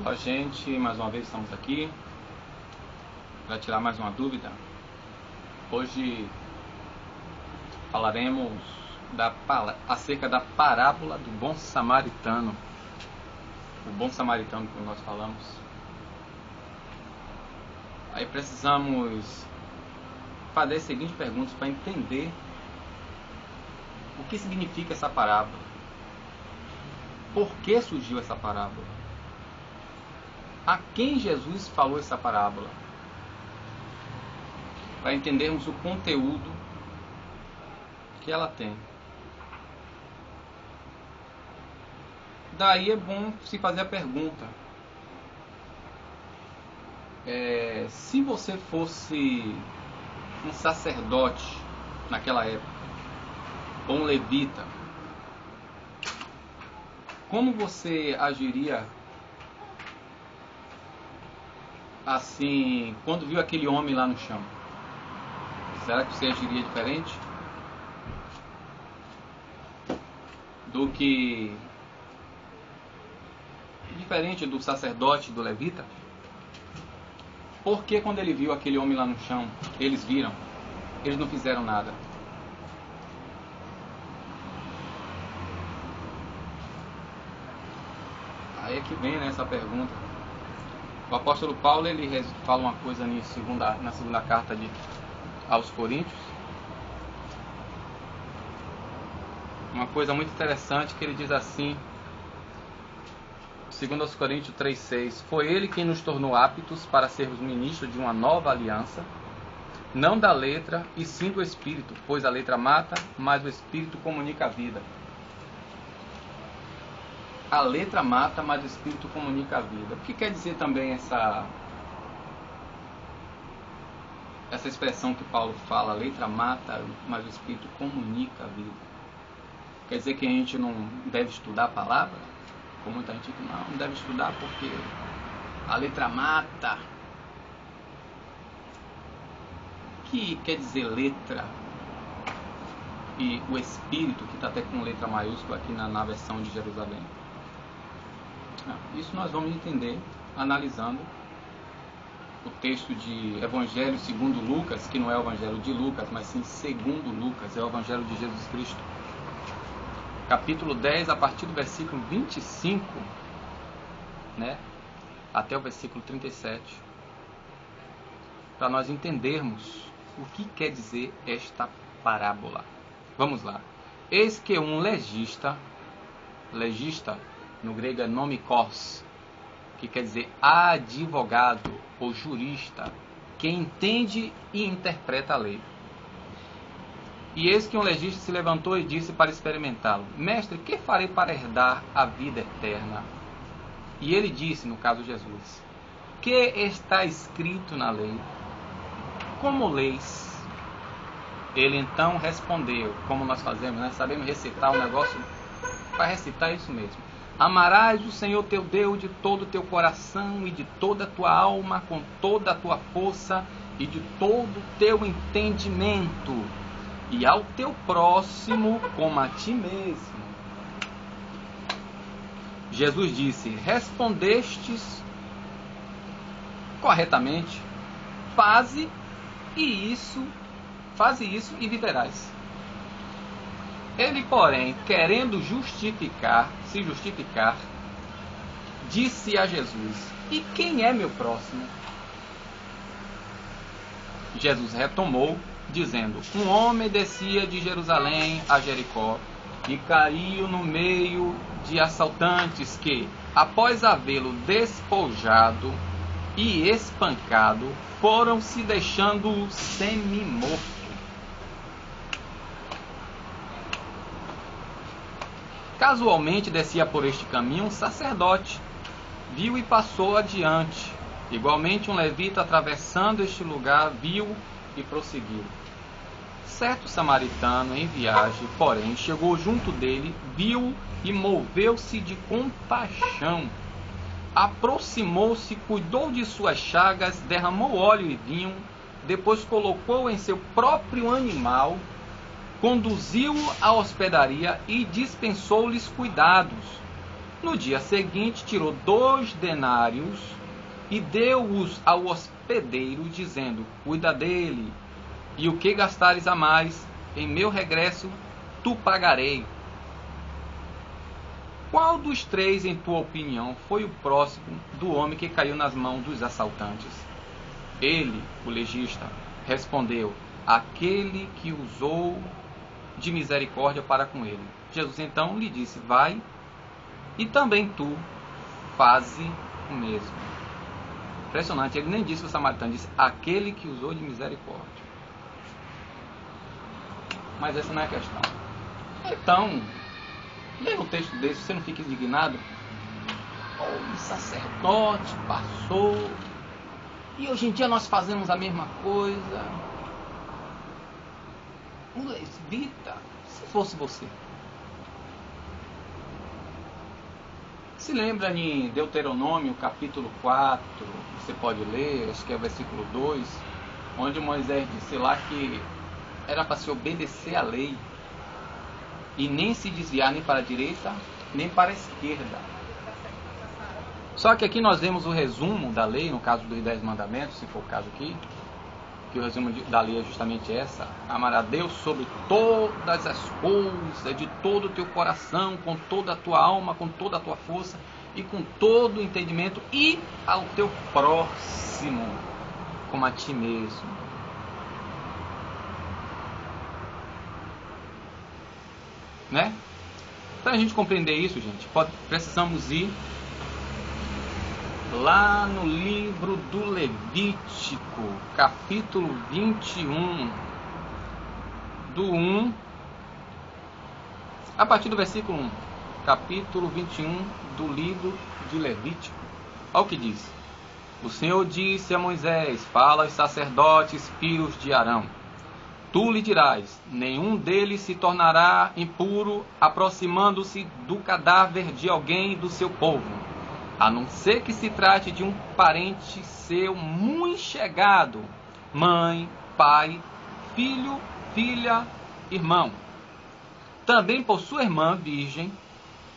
Olá, gente, mais uma vez estamos aqui para tirar mais uma dúvida. Hoje falaremos acerca da parábola do bom samaritano. O bom samaritano que nós falamos. Aí precisamos fazer as seguintes perguntas para entender o que significa essa parábola. Por que surgiu essa parábola? A quem Jesus falou essa parábola? Para entendermos o conteúdo que ela tem. Daí é bom se fazer a pergunta: se você fosse um sacerdote naquela época, ou um levita, como você agiria assim, quando viu aquele homem lá no chão? Será que você agiria diferente do sacerdote, do levita? Porque quando ele viu aquele homem lá no chão, eles viram, eles não fizeram nada? Aí é que vem, né, essa pergunta. O apóstolo Paulo, ele fala uma coisa na segunda carta aos Coríntios. Uma coisa muito interessante, que ele diz assim, 2 Coríntios 3,6: Foi ele quem nos tornou aptos para sermos ministros de uma nova aliança, não da letra, e sim do Espírito, pois a letra mata, mas o Espírito comunica a vida. A letra mata, mas o Espírito comunica a vida. O que quer dizer também essa expressão que Paulo fala? A letra mata, mas o Espírito comunica a vida. Quer dizer que a gente não deve estudar a palavra? Como muita gente diz, não deve estudar porque a letra mata. O que quer dizer letra? E o Espírito, que está até com letra maiúscula aqui na versão de Jerusalém. Isso nós vamos entender analisando o texto de Evangelho segundo Lucas, que não é o Evangelho de Lucas, mas sim segundo Lucas, é o Evangelho de Jesus Cristo. Capítulo 10, a partir do versículo 25, né, até o versículo 37, para nós entendermos o que quer dizer esta parábola. Vamos lá. Eis que um legista, no grego é nomikos, que quer dizer advogado ou jurista, que entende e interpreta a lei. E eis que um legista se levantou e disse para experimentá-lo: Mestre, que farei para herdar a vida eterna? E ele disse, no caso Jesus: Que está escrito na lei? Como leis? Ele então respondeu, como nós fazemos, né? Sabemos recitar um negócio, para recitar isso mesmo. Amarás o Senhor teu Deus de todo o teu coração e de toda a tua alma, com toda a tua força e de todo o teu entendimento, e ao teu próximo como a ti mesmo. Jesus disse: Respondestes corretamente, faze isso e viverás. Ele, porém, querendo se justificar, disse a Jesus: E quem é meu próximo? Jesus retomou, dizendo: Um homem descia de Jerusalém a Jericó e caiu no meio de assaltantes que, após havê-lo despojado e espancado, foram se deixando semi-morto. Casualmente descia por este caminho um sacerdote, viu e passou adiante. Igualmente um levita, atravessando este lugar, viu e prosseguiu. Certo samaritano em viagem, porém, chegou junto dele, viu e moveu-se de compaixão. Aproximou-se, cuidou de suas chagas, derramou óleo e vinho, depois colocou em seu próprio animal, conduziu-o à hospedaria e dispensou-lhes cuidados. No dia seguinte, tirou 2 denários e deu-os ao hospedeiro, dizendo: cuida dele, e o que gastares a mais, em meu regresso, tu pagarei. Qual dos 3, em tua opinião, foi o próximo do homem que caiu nas mãos dos assaltantes? Ele, o legista, respondeu: aquele que usou de misericórdia para com ele. Jesus então lhe disse: vai, e também tu faze o mesmo. Impressionante, ele nem disse o samaritano, disse aquele que usou de misericórdia. Mas essa não é a questão. Então, lendo um texto desse, você não fica indignado? O sacerdote passou, e hoje em dia nós fazemos a mesma coisa. Um lesbita, se fosse você. Se lembra em Deuteronômio, capítulo 4, você pode ler, acho que é o versículo 2, onde Moisés disse lá que era para se obedecer à lei e nem se desviar nem para a direita, nem para a esquerda. Só que aqui nós vemos o resumo da lei, no caso dos 10 mandamentos, se for o caso aqui, que o resumo da lei é justamente essa: amar a Deus sobre todas as coisas, de todo o teu coração, com toda a tua alma, com toda a tua força e com todo o entendimento, e ao teu próximo como a ti mesmo. Né? Para a gente compreender isso, gente, precisamos ir lá no livro do Levítico, capítulo 21, do 1, a partir do versículo 1, capítulo 21 do livro de Levítico. Olha o que diz: o Senhor disse a Moisés: fala aos sacerdotes, filhos de Arão, tu lhe dirás: nenhum deles se tornará impuro aproximando-se do cadáver de alguém do seu povo, a não ser que se trate de um parente seu muito chegado, mãe, pai, filho, filha, irmão. Também por sua irmã virgem,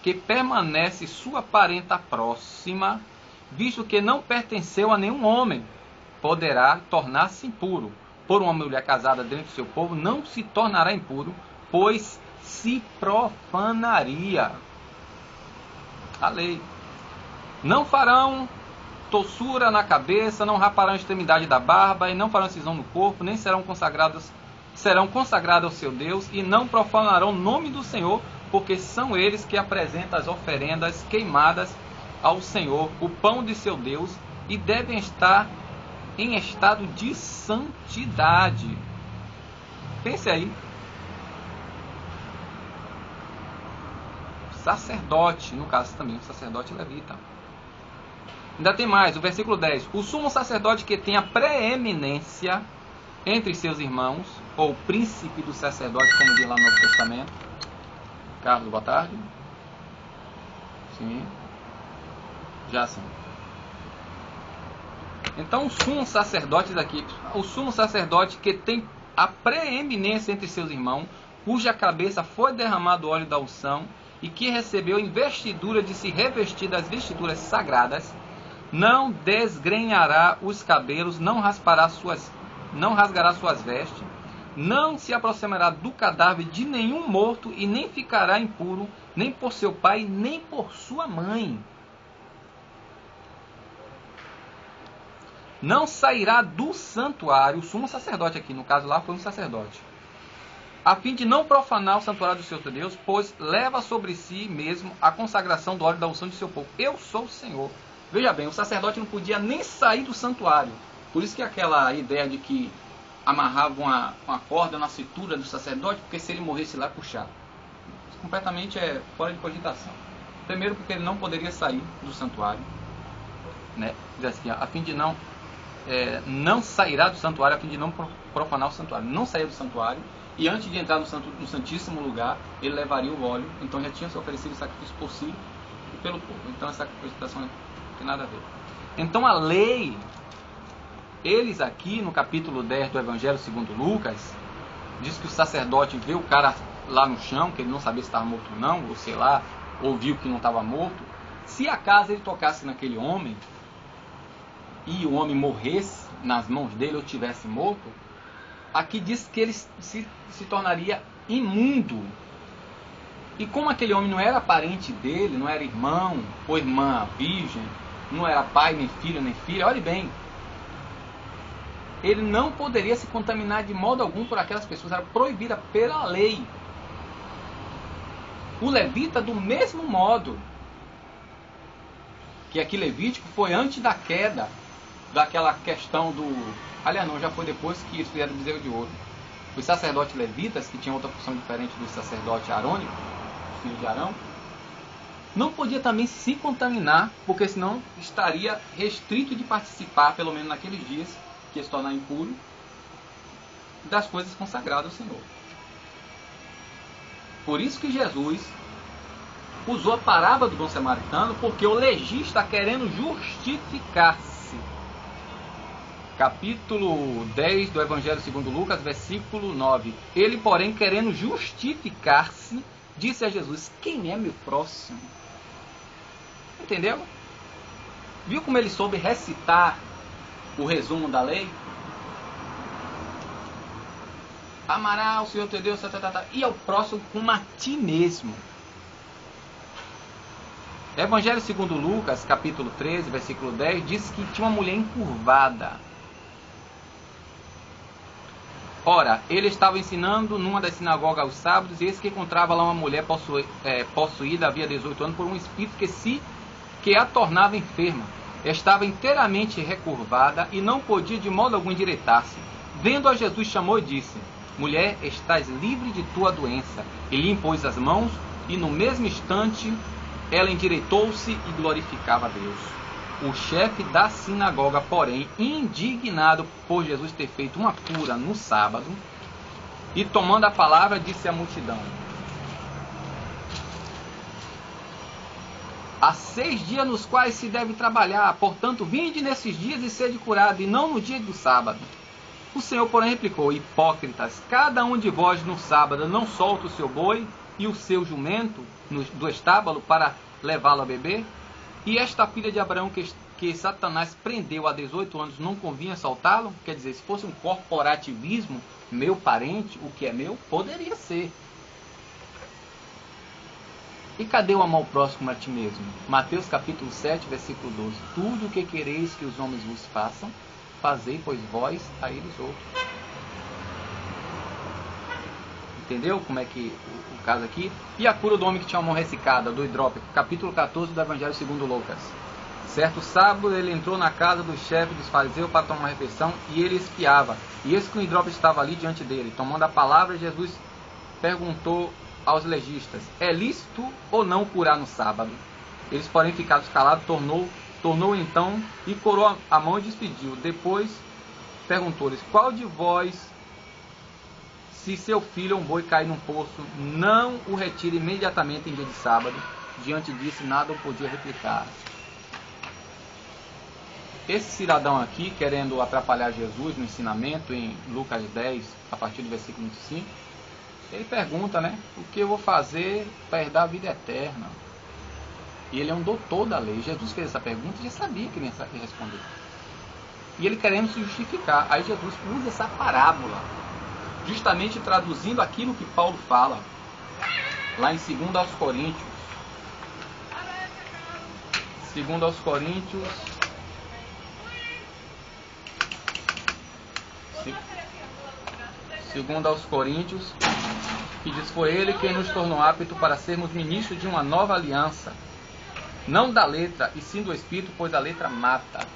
que permanece sua parenta próxima, visto que não pertenceu a nenhum homem, poderá tornar-se impuro. Por uma mulher casada dentro do seu povo, não se tornará impuro, pois se profanaria a lei. Não farão tossura na cabeça, não raparão a extremidade da barba, e não farão cisão no corpo, nem serão consagrados ao seu Deus, e não profanarão o nome do Senhor, porque são eles que apresentam as oferendas queimadas ao Senhor, o pão de seu Deus, e devem estar em estado de santidade. Pense aí. Sacerdote, no caso também, o sacerdote levita. Ainda tem mais, o versículo 10. O sumo sacerdote que tem a preeminência entre seus irmãos, ou príncipe do sacerdote, como diz lá no Novo Testamento. Carlos, boa tarde. Sim. Já sim. Então o sumo sacerdote daqui, o sumo sacerdote que tem a preeminência entre seus irmãos, cuja cabeça foi derramado óleo da unção, e que recebeu investidura de se revestir das vestiduras sagradas, não desgrenhará os cabelos, não rasgará suas vestes, não se aproximará do cadáver de nenhum morto, e nem ficará impuro, nem por seu pai, nem por sua mãe. Não sairá do santuário, o sumo sacerdote aqui, no caso lá foi um sacerdote, a fim de não profanar o santuário do seu Deus, pois leva sobre si mesmo a consagração do óleo da unção de seu povo. Eu sou o Senhor. Veja bem, o sacerdote não podia nem sair do santuário. Por isso que aquela ideia de que amarravam uma corda na cintura do sacerdote, porque se ele morresse lá, puxar. Isso completamente é fora de cogitação. Primeiro porque ele não poderia sair do santuário, né? Diz assim, a fim de não sairá do santuário, a fim de não profanar o santuário. Não saía do santuário, e antes de entrar no santíssimo lugar, ele levaria o óleo. Então já tinha se oferecido o sacrifício por si e pelo povo. Então essa cogitação não tem nada a ver. Então a lei, eles aqui no capítulo 10 do Evangelho segundo Lucas, diz que o sacerdote vê o cara lá no chão, que ele não sabia se estava morto ou não, ou sei lá, ou viu que não estava morto, se acaso ele tocasse naquele homem e o homem morresse nas mãos dele ou tivesse morto, aqui diz que ele se tornaria imundo. E como aquele homem não era parente dele, não era irmão ou irmã virgem, não era pai, nem filho, nem filha, olhe bem, ele não poderia se contaminar de modo algum por aquelas pessoas, era proibida pela lei. O levita, do mesmo modo, que aqui Levítico foi antes da queda, daquela questão do... Aliás, não, já foi depois que eles fizeram o bezerro de ouro. Os sacerdotes levitas, que tinham outra função diferente do sacerdote arônico, filho de Arão, não podia também se contaminar, porque senão estaria restrito de participar, pelo menos naqueles dias, que ia se tornar impuro, das coisas consagradas ao Senhor. Por isso que Jesus usou a parábola do bom samaritano, porque o legista está querendo justificar-se. Capítulo 10 do Evangelho segundo Lucas, versículo 9. Ele, porém, querendo justificar-se, disse a Jesus: quem é meu próximo? Entendeu? Viu como ele soube recitar o resumo da lei? Amará o Senhor teu Deus, e ao próximo como a ti mesmo. Evangelho segundo Lucas, capítulo 13, versículo 10, diz que tinha uma mulher encurvada. Ora, ele estava ensinando numa das sinagogas aos sábados, e eis que encontrava lá uma mulher possuída, havia 18 anos, por um espírito que a tornava enferma. Estava inteiramente recurvada e não podia de modo algum endireitar-se. Vendo a Jesus, chamou e disse: mulher, estás livre de tua doença. E lhe impôs as mãos, e no mesmo instante ela endireitou-se e glorificava a Deus. O chefe da sinagoga, porém, indignado por Jesus ter feito uma cura no sábado, e tomando a palavra, disse à multidão: há 6 dias nos quais se deve trabalhar, portanto, vinde nesses dias e sede curado, e não no dia do sábado. O Senhor, porém, replicou: hipócritas, cada um de vós no sábado não solta o seu boi e o seu jumento do estábulo para levá-lo a beber? E esta filha de Abraão que Satanás prendeu há 18 anos, não convinha soltá-lo? Quer dizer, se fosse um corporativismo, meu parente, o que é meu, poderia ser. E cadê o amor próximo a ti mesmo? Mateus capítulo 7, versículo 12. Tudo o que quereis que os homens vos façam, fazei, pois vós a eles outros. Entendeu como é que o caso aqui? E a cura do homem que tinha a mão ressecada, do hidrópico, capítulo 14 do Evangelho segundo Lucas. Certo sábado ele entrou na casa do chefe dos fariseus para tomar uma refeição, e ele espiava. E eis que o hidrópico estava ali diante dele. Tomando a palavra, Jesus perguntou aos legistas: é lícito ou não curar no sábado? Eles, porém, ficaram calados. Tornou então e curou a mão e despediu. Depois perguntou-lhes: qual de vós, se seu filho ou um boi cair num poço, não o retira imediatamente em dia de sábado? Diante disso, nada o podia replicar. Esse cidadão aqui, querendo atrapalhar Jesus no ensinamento, em Lucas 10, a partir do versículo 25, ele pergunta, né? O que eu vou fazer para herdar a vida eterna? E ele é um doutor da lei. Jesus fez essa pergunta e já sabia que ele ia responder. E ele querendo se justificar. Aí Jesus usa essa parábola, justamente traduzindo aquilo que Paulo fala, lá em 2 aos Coríntios. 2 aos Coríntios... 2 aos Coríntios, que diz: foi ele quem nos tornou apto para sermos ministros de uma nova aliança, não da letra, e sim do Espírito, pois a letra mata.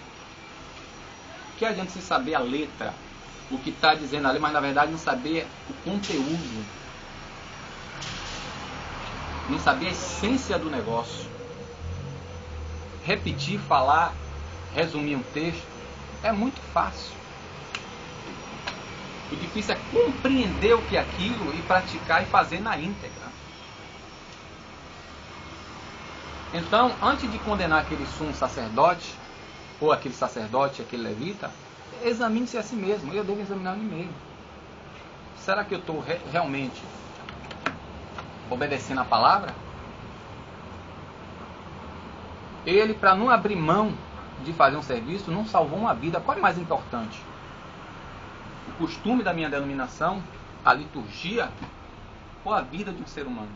Que adianta se saber a letra, o que está dizendo ali, mas na verdade não saber o conteúdo, não saber a essência do negócio. Repetir, falar, resumir um texto é muito fácil. O difícil é compreender o que é aquilo e praticar e fazer na íntegra. Então, antes de condenar aquele sumo sacerdote, ou aquele sacerdote, aquele levita, examine-se a si mesmo. Eu devo examinar a mim mesmo. Será que eu estou realmente obedecendo a palavra? Ele, para não abrir mão de fazer um serviço, não salvou uma vida. Qual é mais importante? O costume da minha denominação, a liturgia, ou a vida de um ser humano?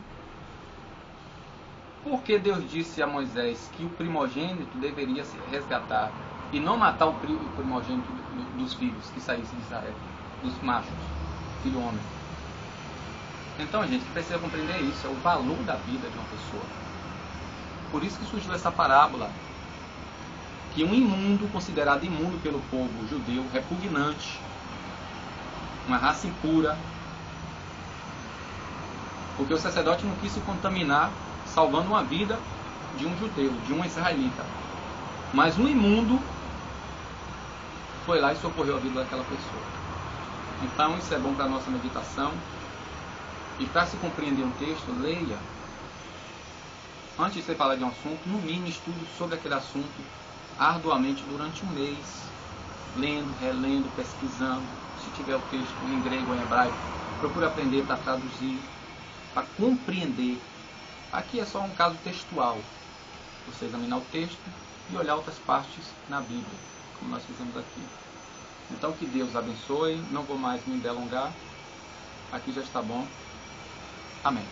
Por que Deus disse a Moisés que o primogênito deveria se resgatar e não matar o primogênito dos filhos que saíssem de Israel, dos machos, filho homem? Então, gente, precisa compreender isso, é o valor da vida de uma pessoa. Por isso que surgiu essa parábola, que um imundo, considerado imundo pelo povo judeu, repugnante, uma raça impura, porque o sacerdote não quis se contaminar salvando uma vida de um judeu, de um israelita. Mas um imundo foi lá e socorreu a vida daquela pessoa. Então isso é bom para a nossa meditação. E para se compreender um texto, leia. Antes de você falar de um assunto, no mínimo estude sobre aquele assunto arduamente durante um mês. Lendo, relendo, pesquisando. Se tiver o texto em grego ou em hebraico, procure aprender para traduzir, para compreender. Aqui é só um caso textual. Você examinar o texto e olhar outras partes na Bíblia, como nós fizemos aqui. Então que Deus abençoe. Não vou mais me delongar. Aqui já está bom. Amém.